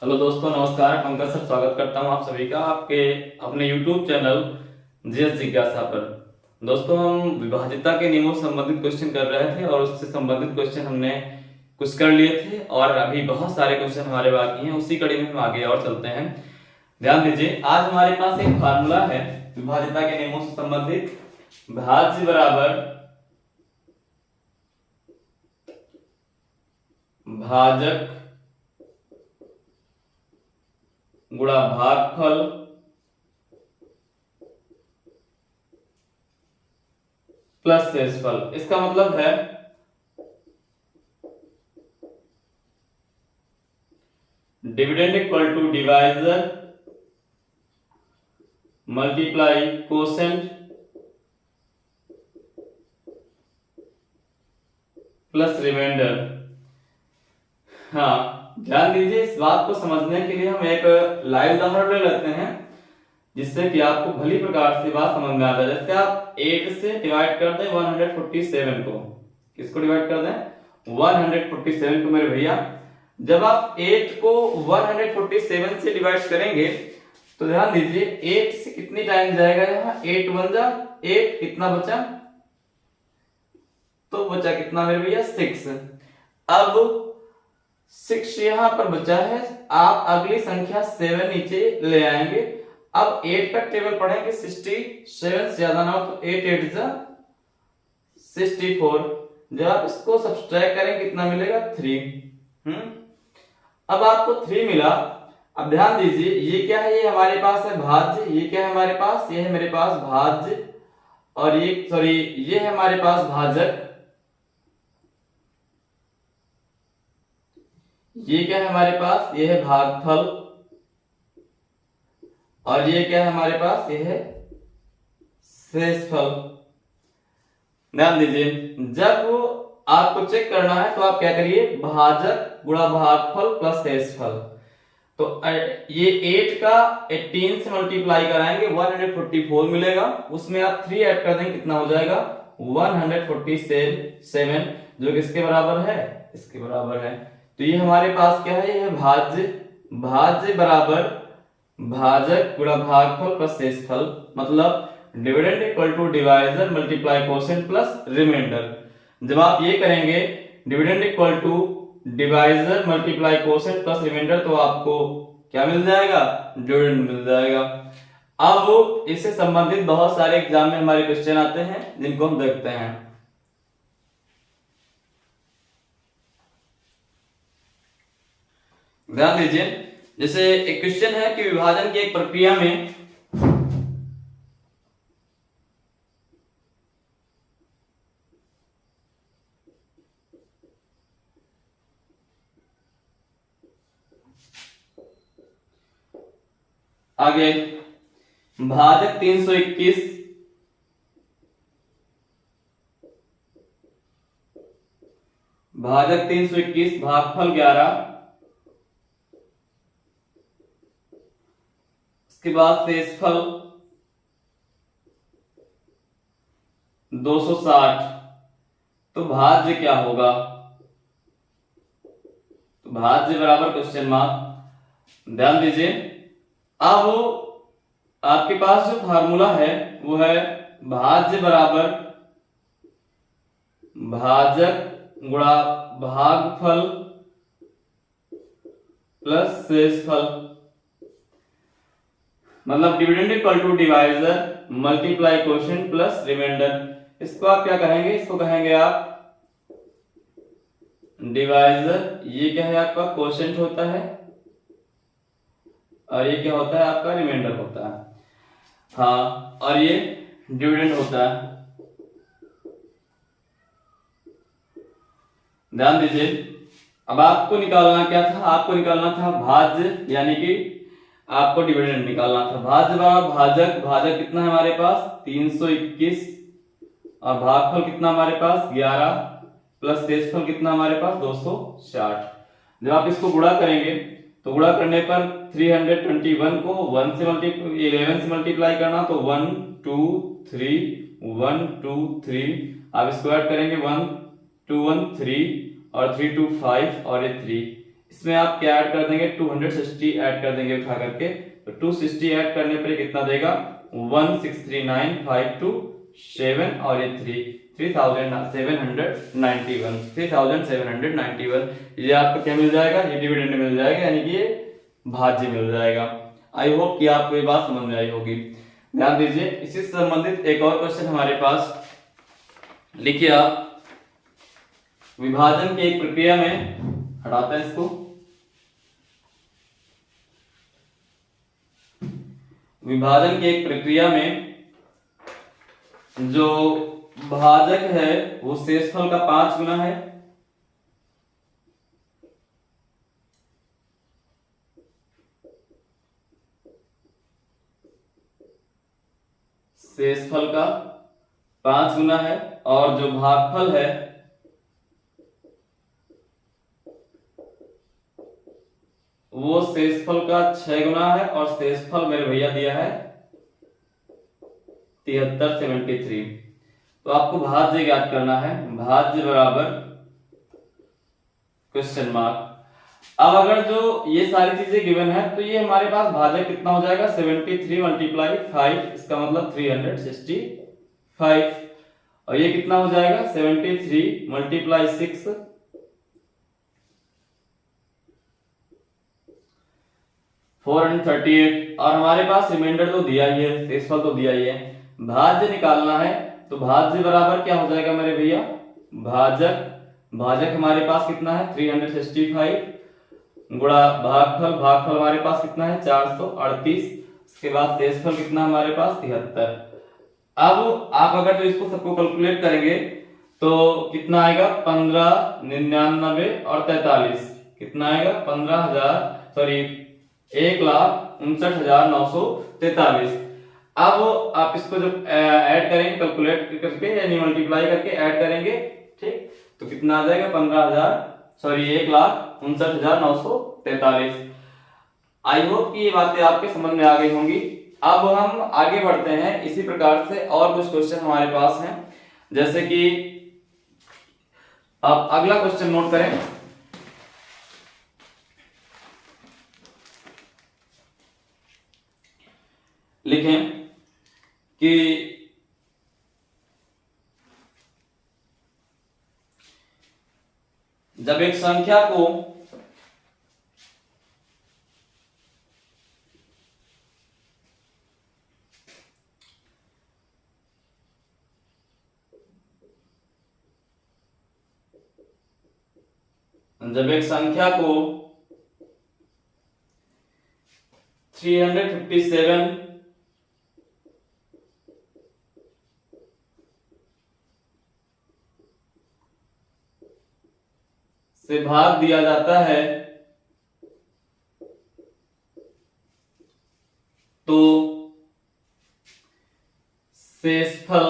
Hello दोस्तों, नमस्कार। Pankaj sir स्वागत करता हूं आप सभी का आपके अपने YouTube चैनल जीएस जिज्ञासा पर। दोस्तों, हम विभाज्यता के नियमों से संबंधित क्वेश्चन कर रहे थे और उससे संबंधित क्वेश्चन हमने कुछ कर लिए थे और अभी बहुत सारे क्वेश्चन हमारे बाकी हैं। उसी कड़ी में हम आगे और चलते हैं। ध्यान दीजिए, आज हमारे पास एक फार्मूला है विभाज्यता के नियमों से संबंधित। भाज्य बराबर भाजक गुणा भागफल प्लस शेषफल। इसका मतलब है dividend equal to divisor multiply quotient plus remainder. हाँ, ध्यान दीजिए, इस बात को समझने के लिए हम एक लाइव उदाहरण ले लेते हैं जिससे कि आपको भली प्रकार से बात समझ में आ जाए। जैसे आप 8 से डिवाइड कर दें 147 को। किसको डिवाइड कर दें? 147 को मेरे भैया। जब आप 8 को 147 से डिवाइड करेंगे तो ध्यान दीजिए 8 से कितनी टाइम जाएगा यहाँ? 8 1 जा 8, कितना बचा? तो बचा कितना मेरे भैया? 6। अब 6 यहां पर बचा है, आप अगली संख्या 7 नीचे ले आएंगे। अब 8 का टेबल पढ़ेंगे 67 से ज्यादा ना हो तो 8 8 जा 64। जब आप इसको सब्सट्रैक्ट करें कितना मिलेगा? 3। अब आपको 3 मिला। अब ध्यान दीजिए, ये क्या है? ये हमारे पास है भाज्य। ये क्या है हमारे पास? ये है मेरे पास भाज्य। और ये है हमारे पास भाजक। ये क्या है हमारे पास? ये है भागफल। और ये क्या है हमारे पास? ये है शेषफल। ध्यान दीजिए, जब आपको चेक करना है तो आप क्या करिए? भाजक गुणा भागफल प्लस शेषफल। तो ये 8 का 18 से मल्टीप्लाई कराएंगे 144 मिलेगा। उसमें आप 3 ऐड कर देंगे, कितना हो जाएगा? 147, जो किसके बराबर है? इसके बराबर है। तो ये हमारे पास क्या है? ये है भाज्य। भाज्य बराबर भाजक गुणा भागफल प्लस शेषफल, मतलब dividend equal to divisor multiply quotient plus remainder. जब आप ये करेंगे dividend equal to divisor multiply quotient plus remainder, तो आपको क्या मिल जाएगा? डिविडेंड मिल जाएगा। अब इससे संबंधित बहुत सारे एग्जाम में हमारे क्वेश्चन आते हैं जिनको हम देखते हैं। ध्यान दीजिए, जैसे एक क्वेश्चन है कि विभाजन की एक प्रक्रिया में आगे भाजक 321 भागफल 11, उसके बाद शेषफल 260। तो भाज्य क्या होगा? तो भाज्य बराबर क्वेश्चन मार्क। ध्यान दीजिए, अब आपके पास जो फार्मूला है वो है भाज्य बराबर भाजक गुणा भागफल प्लस शेषफल, मतलब dividend equal to divisor multiply quotient plus remainder. इसको आप क्या कहेंगे? इसको कहेंगे आप डिवाइजर। ये क्या है? आपका कोशेंट होता है और ये क्या होता है? आपका रिमाइंडर होता है। हाँ, और ये डिविडेंड होता है। ध्यान दीजिए, अब आपको निकालना क्या था? आपको निकालना था भाज्य, यानी कि आपको डिविडेंड निकालना था। भाज्य बराबर भाजक। भाजक कितना है हमारे पास? 321। और भागफल कितना हमारे पास? 11 प्लस शेषफल कितना हमारे पास? 260। जब आप इसको गुणा करेंगे तो गुणा करने पर 321 को 11 से मल्टीप्लाई करना, तो 1 2 3 1 2 3। आप इसको ऐड करेंगे 1 2 1 3 और 3 2 5 और ये 3। इसमें आप क्या ऐड कर देंगे, 260 ऐड कर देंगे उठा करके, तो 260 ऐड करने पर कितना देगा, 1639527 और ये 3791 ये आपको क्या मिल जाएगा, ये डिविडेंड मिल जाएगा, यानी कि ये भाज्य मिल जाएगा। आई होप कि आपको ये बात समझ में आई होगी। ध्यान दीजिए, इसी से संबंधित एक और क्वेश्चन हमारे पास, लिखिए आप, विभाजन की एक प्रक्रिया में, हटाते हैं इसको, विभाजन की एक प्रक्रिया में जो भाजक है वो शेषफल का 5 गुना है, शेषफल का 5 गुना है, और जो भागफल है वो शेषफल का 6 गुना है, और शेषफल मेरे भैया दिया है 73 तो आपको भाज्य ज्ञात करना है, भाज्य बराबर क्वेश्चन मार्क। अब अगर जो ये सारी चीजें गिवन है तो ये हमारे पास भाजक कितना हो जाएगा, 73 मल्टीप्लाई 5, इसका मतलब 365, और ये कितना हो जाएगा 73 मल्टीप्लाई 6, 438, और हमारे पास रिमाइंडर तो दिया ही है, शेषफल तो दिया ही है। भाज्य निकालना है तो भाज्य बराबर क्या हो जाएगा मेरे भैया, भाजक हमारे पास कितना है 365 गुणा भागफल हमारे पास कितना है 438, इसके बाद शेषफल कितना हमारे पास 73। अब आप अगर जो इसको सबको कैलकुलेट करेंगे तो कितना आएगा, 15, 99 और 43, कितना आएगा 1,59,943। अब आप इसको जब ऐड करेंगे कैलकुलेट करके यानी मल्टीप्लाई करके ऐड करेंगे, ठीक, तो कितना आ जाएगा 1,59,943। आई होप कि ये बातें आपके समझ में आ गई होंगी। अब हम आगे बढ़ते हैं, इसी प्रकार से और कुछ क्वेश्चन हमारे पास हैं, जैसे कि आप अगला क्वेश्चन नोट करें, लिखें कि जब एक संख्या को जब एक संख्या को 357 से भाग दिया जाता है तो शेषफल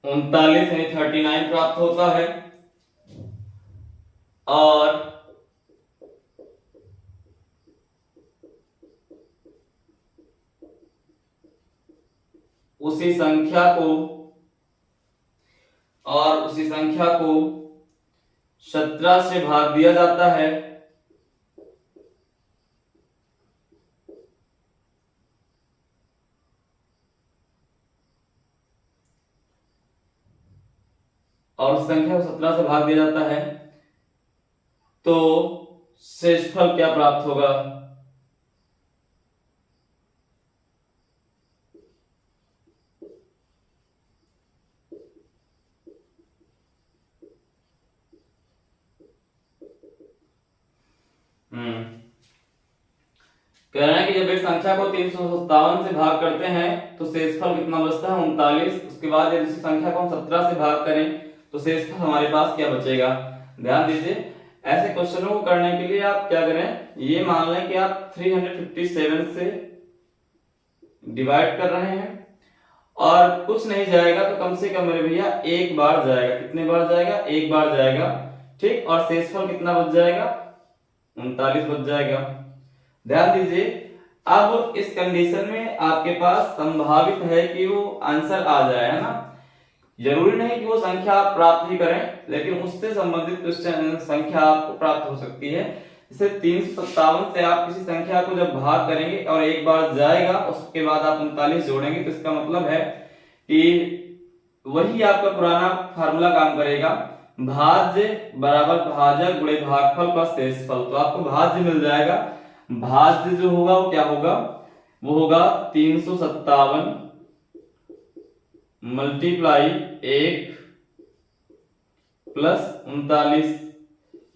39 यानी 39 प्राप्त होता है, और उसी संख्या को 17 से भाग दिया जाता है और उस संख्या को 17 से भाग दिया जाता है तो शेषफल क्या प्राप्त होगा, कह रहे हैं कि जब एक संख्या को 357 से भाग करते हैं तो शेषफल कितना बचता है 39। उसके बाद यदि इसी संख्या को हम 17 से भाग करें तो शेषफल हमारे पास क्या बचेगा। ध्यान दीजिए, ऐसे क्वेश्चनों को करने के लिए आप क्या करें, ये मान लें कि आप 357 से डिवाइड कर रहे हैं और कुछ नहीं जाएगा तो कम से कम मेरे भैया एक बार जाएगा। कितने बार जाएगा, एक बार जाएगा, ठीक, और शेषफल कितना बच जाएगा 39 बच जाएगा। ध्यान दीजिए, अब इस कंडीशन में आपके पास संभावित है कि वो आंसर आ जाए, है ना। जरूरी नहीं कि वो संख्या आप प्राप्त ही करें, लेकिन उससे संबंधित क्वेश्चन संख्या आपको प्राप्त हो सकती है। जैसे 357 से आप किसी संख्या को जब भाग करेंगे और एक बार जाएगा, उसके बाद आप 39 जोड़ेंगे, तो इसका मतलब है कि वही आपका पुराना फार्मूला काम करेगा, भाज्य बराबर भाजक गुणे भागफल प्लस शेषफल। तो आपको भाज्य मिल जाएगा, भाज्य जो होगा वो क्या होगा, वो होगा 357 मल्टीप्लाई 1 प्लस 39,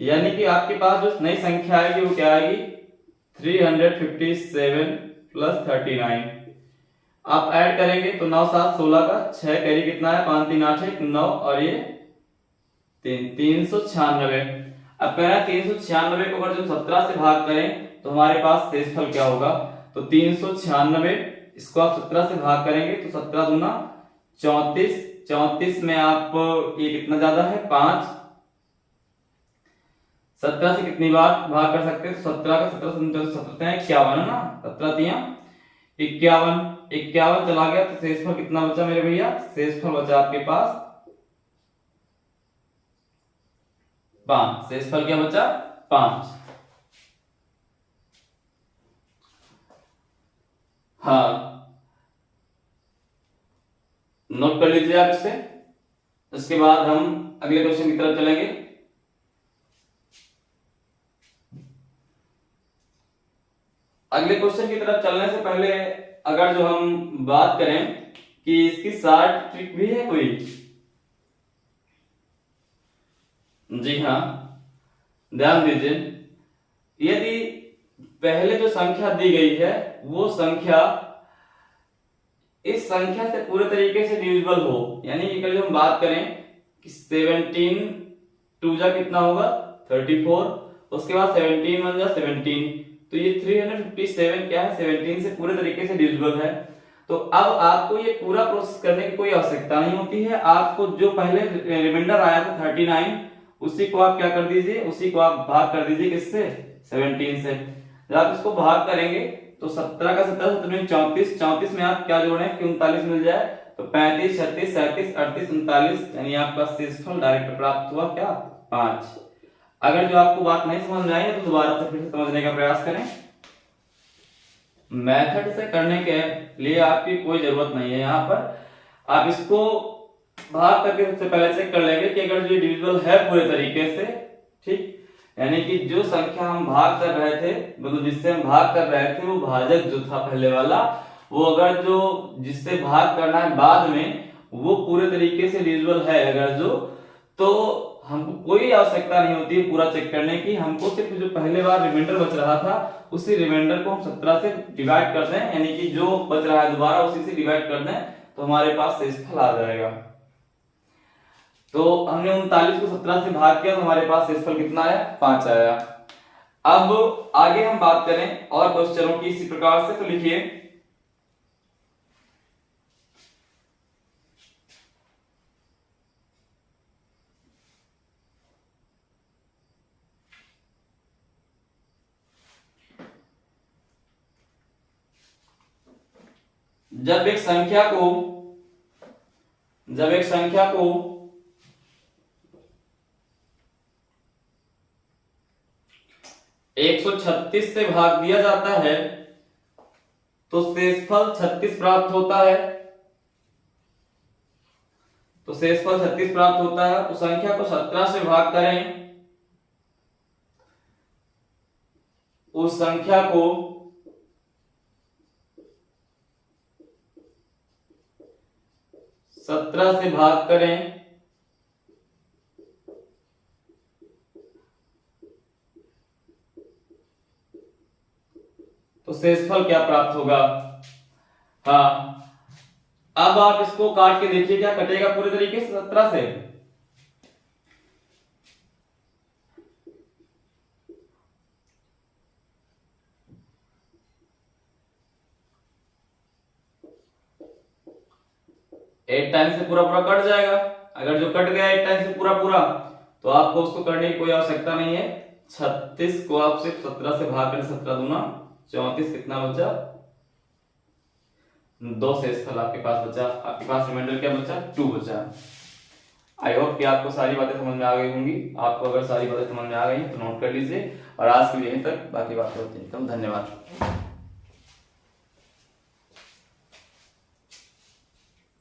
यानी कि आपके पास जो नई संख्या आएगी वो क्या आएगी, 357 प्लस 39। आप ऐड करेंगे तो 9 7 16 का 6 कैरी कितना है, 5 3 8 1 9 और ये 396। अब कह रहा है 396 को अगर हम 17 से भाग करें तो हमारे पास शेषफल क्या होगा, तो 396 इसको आप 17 से भाग करेंगे तो 17 दूना 34, 34 में आप ये कितना ज्यादा है 5, 17 से कितनी बार भाग कर सकते हैं, 17 का 17 से 17 51 है ना, 17 तिया 51, 51 चला गया तो शेषफल कितना बचा मेरे भैया, शेषफल बचा आपके पास 5। शेषफल क्या बचा 5। हाँ नोट कर लीजिए आप इसे। उसके बाद हम अगले क्वेश्चन की तरफ चलेंगे। अगले क्वेश्चन की तरफ चलने से पहले अगर जो हम बात करें कि इसकी शॉर्ट ट्रिक भी है कोई, जी हाँ ध्यान दीजिए। यदि पहले जो संख्या दी गई है वो संख्या इस संख्या से पूरे तरीके से डिविजिबल हो, यानी कि कल हम बात करें कि 17 2 जा कितना होगा 34, उसके बाद 17 1 जा 17, तो ये 357 क्या है 17 से पूरे तरीके से डिविजिबल है। तो अब आपको ये पूरा प्रोसेस करने की कोई आवश्यकता नहीं होती है, आपको जो पहले रिमाइंडर आया था 39 उसी को आप क्या कर दीजिए, उसी को आप भाग कर दीजिए किससे 17 से। जब आप इसको भाग करेंगे तो 17 का 17 34, 34 में आप क्या जोड़ें कि 39 मिल जाए, तो 35 36 37 38 39, यानी आपका शेषफल डायरेक्ट प्राप्त हुआ क्या 5। अगर जो आपको बात नहीं समझ में आई है तो दोबारा से फिर से समझने का प्रयास करें। मेथड से करने के लिए आपकी कोई जरूरत नहीं है, यहाँ पर आप इसको भाग करके सबसे पहले चेक कर लेंगे कि अगर जो डिविजिबल है पूरे तरीके से, ठीक, यानी कि जो संख्या हम भाग कर रहे थे, मतलब जिससे हम भाग कर रहे थे वो भाजक जो था पहले वाला, वो अगर जो जिससे भाग करना है बाद में वो पूरे तरीके से डिविजिबल है अगर जो, तो हमको कोई आवश्यकता नहीं होती है पूरा चेक करने की, हमको सिर्फ जो पहले बार रिमाइंडर बच रहा था उसी रिमाइंडर को हम 17 से डिवाइड कर दें, यानी कि जो बच रहा है दोबारा उसी से डिवाइड कर दें तो हमारे पास शेषफल आ जाएगा। तो हमने 39 को 17 से भाग किया तो हमारे पास शेषफल कितना आया 5 आया। अब आगे हम बात करें और क्वेश्चनों की इसी प्रकार से, तो लिखिए जब एक संख्या को 136 से भाग दिया जाता है तो शेषफल 36 प्राप्त होता है, तो शेषफल 36 प्राप्त होता है। तो संख्या को 17 से भाग करें, उस संख्या को 17 से भाग करें तो शेषफल क्या प्राप्त होगा। हाँ अब आप इसको काट के देखिए क्या कटेगा पूरे तरीके से 17 से, एट टाइम से पूरा पूरा कट जाएगा। अगर जो कट गया 8 टाइम से पूरा पूरा तो आपको उसको करने की कोई आवश्यकता नहीं है। 36 को आप सिर्फ 17 से भाग करें, 17 दूना 34, कितना बचा 2 शेषफल आपके पास बचा, आपके पास रिमाइंडर क्या बचा, 2 बचा। आई होप कि आपको सारी बातें समझ में आ गई होंगी। आपको अगर सारी बातें समझ में आ गई तो नोट कर लीजिए, और आज के लिए यहीं तक, बाकी बातें होती हैं। तो धन्यवाद।